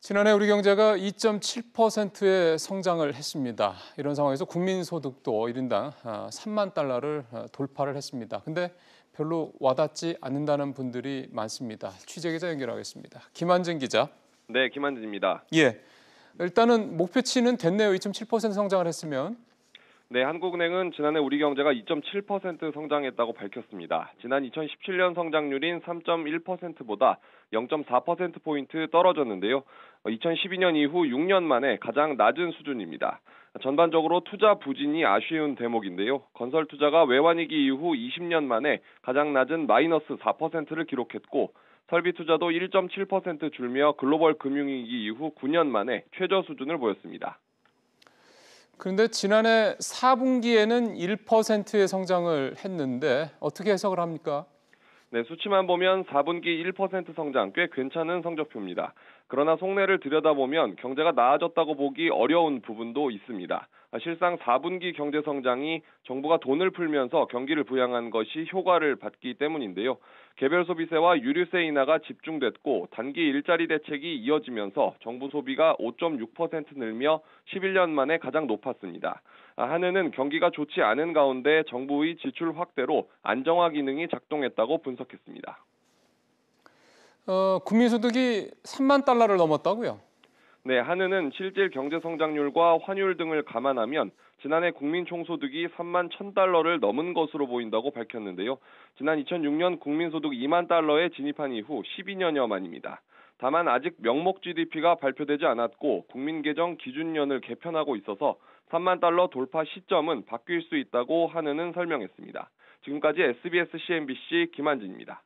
지난해 우리 경제가 2.7%의 성장을 했습니다. 이런 상황에서 국민소득도 1인당 3만 달러를 돌파를 했습니다. 근데 별로 와닿지 않는다는 분들이 많습니다. 취재기자 연결하겠습니다. 김한진 기자. 네, 김한진입니다. 예, 일단은 목표치는 됐네요. 2.7% 성장을 했으면. 네, 한국은행은 지난해 우리 경제가 2.7% 성장했다고 밝혔습니다. 지난 2017년 성장률인 3.1%보다 0.4%포인트 떨어졌는데요. 2012년 이후 6년 만에 가장 낮은 수준입니다. 전반적으로 투자 부진이 아쉬운 대목인데요. 건설 투자가 외환위기 이후 20년 만에 가장 낮은 마이너스 4%를 기록했고, 설비 투자도 1.7% 줄며 글로벌 금융위기 이후 9년 만에 최저 수준을 보였습니다. 그런데 지난해 4분기에는 1%의 성장을 했는데 어떻게 해석을 합니까? 네, 수치만 보면 4분기 1% 성장 꽤 괜찮은 성적표입니다. 그러나 속내를 들여다보면 경제가 나아졌다고 보기 어려운 부분도 있습니다. 실상 4분기 경제 성장이 정부가 돈을 풀면서 경기를 부양한 것이 효과를 받기 때문인데요. 개별 소비세와 유류세 인하가 집중됐고 단기 일자리 대책이 이어지면서 정부 소비가 5.6% 늘며 11년 만에 가장 높았습니다. 한은은 경기가 좋지 않은 가운데 정부의 지출 확대로 안정화 기능이 작동했다고 분석했습니다. 국민소득이 3만 달러를 넘었다고요? 네, 한은은 실질 경제 성장률과 환율 등을 감안하면 지난해 국민 총소득이 3만 1,000달러를 넘은 것으로 보인다고 밝혔는데요. 지난 2006년 국민소득 2만 달러에 진입한 이후 12년여 만입니다. 다만 아직 명목 GDP가 발표되지 않았고 국민계정 기준년을 개편하고 있어서 3만 달러 돌파 시점은 바뀔 수 있다고 한은은 설명했습니다. 지금까지 SBS CNBC 김한진입니다.